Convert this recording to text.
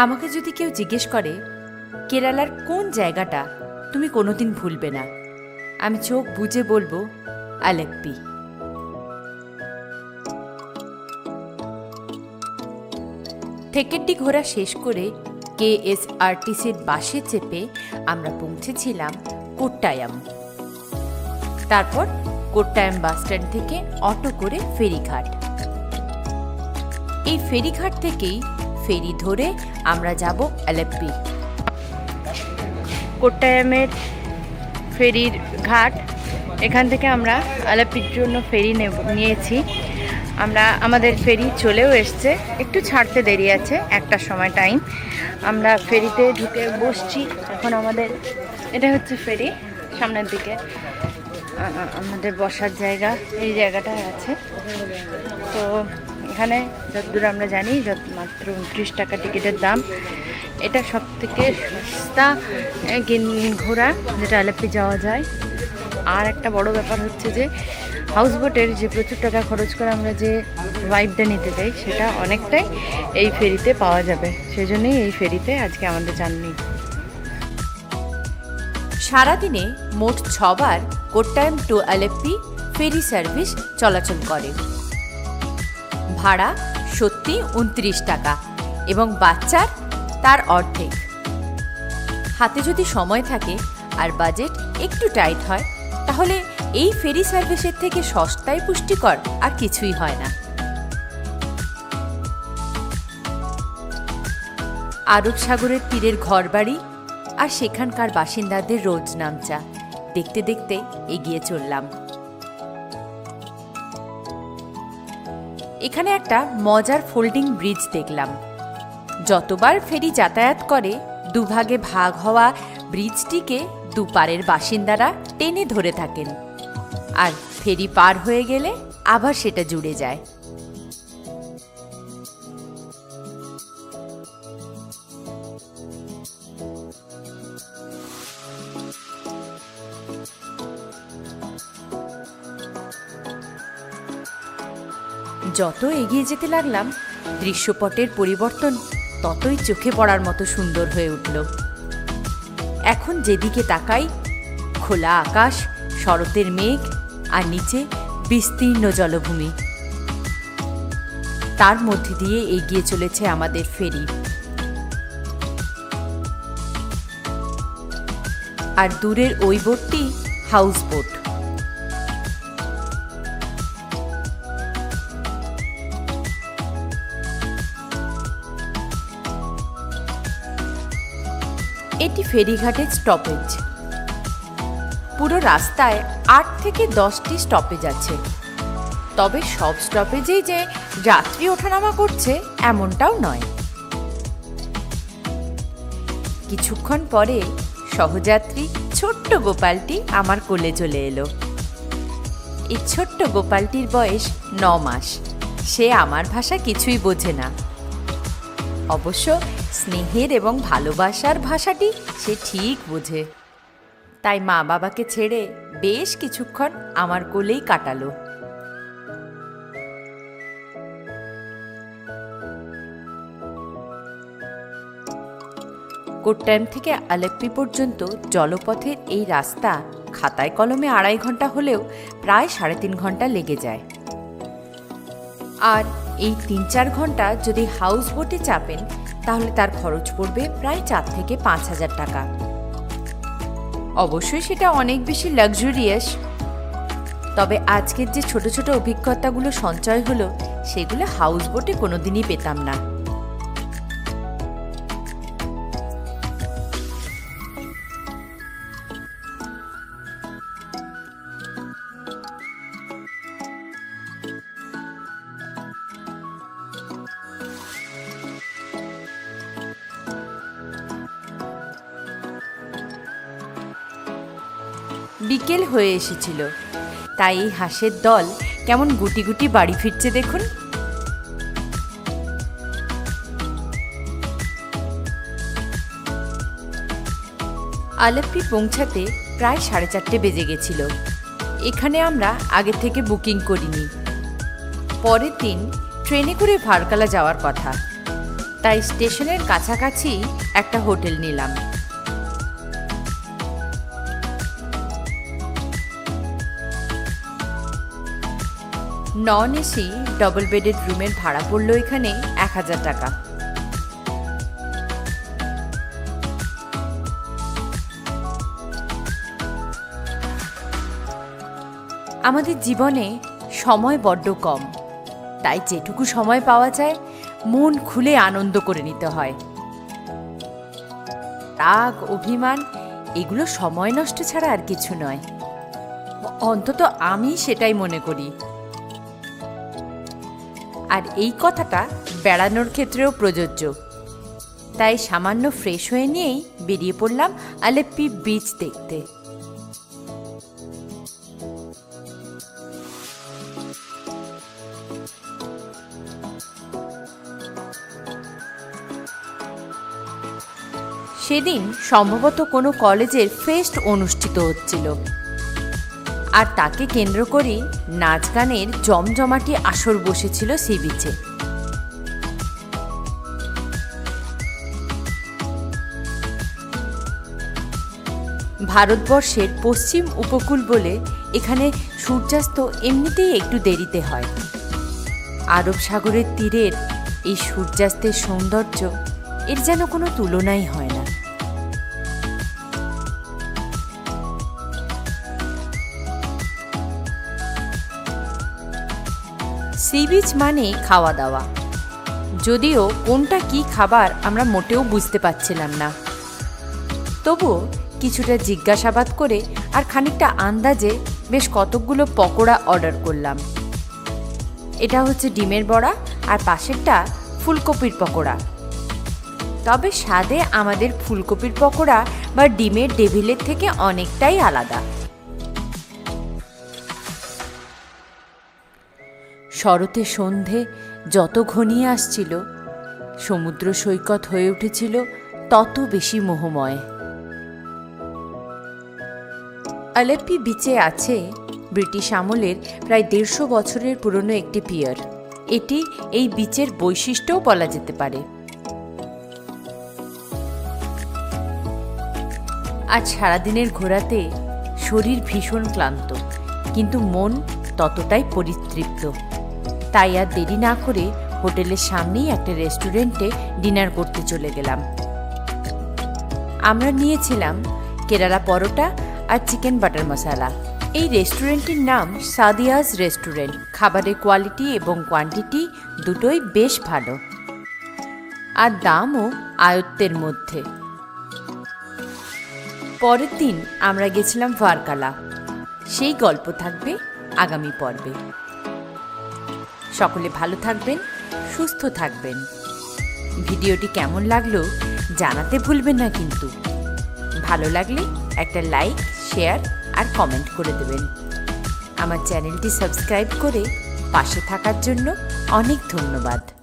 আমাকে যদি কেউ জিজ্ঞেস করে কেরালার কোন জায়গাটা তুমি কোনোদিন ভুলবে না, আমি চোখ বুজে বলবো আলেপ্পি। থেকেড্ডি ঘোরা শেষ করে কেএসআরটিসির বাসে চেপে আমরা পৌঁছেছিলাম কোট্টায়াম। তারপর কোট্টায়াম বাসস্ট্যান্ড থেকে অটো করে ফেরিঘাট। এই ফেরিঘাট থেকেই ফেরি ধরে আমরা যাব আলেপ্পি। কোট্টায়ামের ফেরির ঘাট, এখান থেকে আমরা আলেপ্পির জন্য ফেরি নিয়েছি। আমাদের ফেরি চলেও এসছে, একটু ছাড়তে দেরি আছে, 1টার সময় টাইম। আমরা ফেরিতে ঢুকে বসছি এখন। এটা হচ্ছে ফেরি, সামনের দিকে আমাদের বসার জায়গা এই জায়গাটায় আছে। তো এখানে যতদূর আমরা জানি মাত্র 29 টাকা টিকিটের দাম। এটা সব থেকে সস্তা ঘোরা যেটা আলেপ্পি যাওয়া যায়। আর একটা বড় ব্যাপার হচ্ছে যে হাউস বোটের যে প্রচুর টাকা খরচ করে আমরা যে ভাইবটা নিতে চাই সেটা অনেকটাই এই ফেরিতে পাওয়া যাবে। সেজন্যই এই ফেরিতে আজকে আমাদের জার্নি। সারাদিনে মোট 6 বার Kottayam to Alleppey ferry service চলাচল করে। ভাড়া সত্যি 29 টাকা এবং বাচ্চার তার অর্ধেক। হাতে যদি সময় থাকে আর বাজেট একটু টাইট হয় তাহলে এই ফেরি সার্ভিসের থেকে সস্তায় পুষ্টিকর আর কিছুই হয় না। আরব সাগরের তীরের ঘরবাড়ি আর সেখানকার বাসিন্দাদের রোজ নামচা দেখতে দেখতে এগিয়ে চললাম। এখানে একটা মজার ফোল্ডিং ব্রিজ দেখলাম। যতবার ফেরি যাতায়াত করে দুভাগে ভাগ হওয়া ব্রিজটিকে দুপারের বাসিন্দারা টেনে ধরে থাকেন, আর ফেরি পার হয়ে গেলে আবার সেটা জুড়ে যায়। যত এগিয়ে যেতে লাগলাম দৃশ্যপটের পরিবর্তন ততই চোখে পড়ার মতো সুন্দর হয়ে উঠল। এখন যেদিকে তাকাই খোলা আকাশ, শরতের মেঘ আর নিচে বিস্তীর্ণ জলভূমি। তার মধ্যে দিয়ে এগিয়ে চলেছে আমাদের ফেরি। আর দূরের ওই বোটটি হাউস বোট। এটি ফেরিঘাটের স্টপেজ। পুরো রাস্তায় 8 থেকে 10টি স্টপেজ আছে। তবে সব স্টপেজেই যে যাত্রী ওঠানামা করছে এমনটাও নয়। কিছুক্ষণ পরে সহযাত্রী ছোট্ট গোপালটি আমার কোলে চলে এলো। এই ছোট্ট গোপালটির বয়স 9 মাস। সে আমার ভাষা কিছুই বোঝে না। অবশ্য স্নেহের এবং ভালোবাসার ভাষাটি সে ঠিক বোঝে। তাই মা বাবাকে ছেড়ে বেশ কিছুক্ষণ আমার কোলেই কাটালো। কোট্টায়াম থেকে আলেপ্পি পর্যন্ত জলপথের এই রাস্তা খাতায় কলমে 2.5 ঘন্টা হলেও প্রায় 3.5 ঘন্টা লেগে যায়। আর এই 3-4 ঘন্টা যদি হাউস বোটে চাপেন তাহলে তার খরচ পড়বে প্রায় 4 থেকে 5,000 টাকা। অবশ্যই সেটা অনেক বেশি লাক্সারিয়াস। তবে আজকের যে ছোট ছোট অভিজ্ঞতাগুলো সঞ্চয় হলো সেগুলো হাউস বোটে কোনোদিনই পেতাম না। বিকেল হয়ে এসেছিল, তাই এই হাঁসের দল কেমন গুটি গুটি বাড়ি ফিরছে দেখুন। আলেপ্পি পৌঁছাতে প্রায় 4:30 বেজে গেছিল। এখানে আমরা আগে থেকে বুকিং করিনি। পরের দিন ট্রেনে করে ভারকালা যাওয়ার কথা। তাই স্টেশনের কাছাকাছি একটা হোটেল নিলাম। নন এসি ডবল বেডেড রুমের ভাড়া পড়ল এখানে 1000 টাকা। আমাদের জীবনে সময় বড্ড কম, তাই যেটুকু সময় পাওয়া যায় মন খুলে আনন্দ করে নিতে হয়। রাগ, অভিমান এগুলো সময় নষ্ট ছাড়া আর কিছু নয়, অন্তত আমি সেটাই মনে করি। আর এই কথাটা বেড়ানোর ক্ষেত্রেও প্রযোজ্য। তাই সামান্য ফ্রেশ হয়ে নিয়েই বেরিয়ে পড়লাম আলেপ্পি বিচ দেখতে। সেদিন সম্ভবত কোনো কলেজের ফেস্ট অনুষ্ঠিত হচ্ছিল, আর তাকে কেন্দ্র করে নাচ গানের জমজমাটি আসর বসেছিল সি বিচে। ভারতবর্ষের পশ্চিম উপকূল বলে এখানে সূর্যাস্ত এমনিতেই একটু দেরিতে হয়। আরব সাগরের তীরের এই সূর্যাস্তের সৌন্দর্য এর যেন কোনো তুলনাই হয় না। সি বিচ মানে খাওয়া দাওয়া, যদিও কোনটা কি খাবার আমরা মোটেও বুঝতে পারছিলাম না। তবুও কিছুটা জিজ্ঞাসাবাদ করে আর খানিকটা আন্দাজে বেশ কতকগুলো পকোড়া অর্ডার করলাম। এটা হচ্ছে ডিমের বড়া, আর পাশেরটা ফুলকপির পকোড়া। তবে স্বাদে আমাদের ফুলকপির পকোড়া বা ডিমের ডেভিলের থেকে অনেকটাই আলাদা। শরতে সন্ধে যত ঘনিয়ে আসছিল, সমুদ্র সৈকত হয়ে উঠেছিল তত বেশি মোহময়। আলেপ্পি বিচে আছে ব্রিটিশ আমলের প্রায় 150 বছরের পুরনো একটি পিয়ার। এটি এই বিচের বৈশিষ্ট্যও বলা যেতে পারে। আজ সারাদিনের ঘোরাতে শরীর ভীষণ ক্লান্ত, কিন্তু মন ততটাই পরিতৃপ্ত। তাই আর দেরি না করে হোটেলের সামনেই একটা রেস্টুরেন্টে ডিনার করতে চলে গেলাম। আমরা নিয়েছিলাম কেরালা পরোটা আর চিকেন বাটার মশালা। এই রেস্টুরেন্টের নাম সাদিয়াস রেস্টুরেন্ট। খাবারের কোয়ালিটি এবং কোয়ান্টিটি দুটোই বেশ ভালো, আর দামও আয়ত্তের মধ্যে। পরের দিন আমরা গেছিলাম ভার্কালা। সেই গল্প থাকবে আগামী পর্বে। সকলে ভালো থাকবেন, সুস্থ থাকবেন। ভিডিওটি কেমন লাগলো জানাতে ভুলবেন না কিন্তু। ভালো লাগলে একটা লাইক, শেয়ার আর কমেন্ট করে দেবেন। আমার চ্যানেলটি সাবস্ক্রাইব করে পাশে থাকার জন্য অনেক ধন্যবাদ।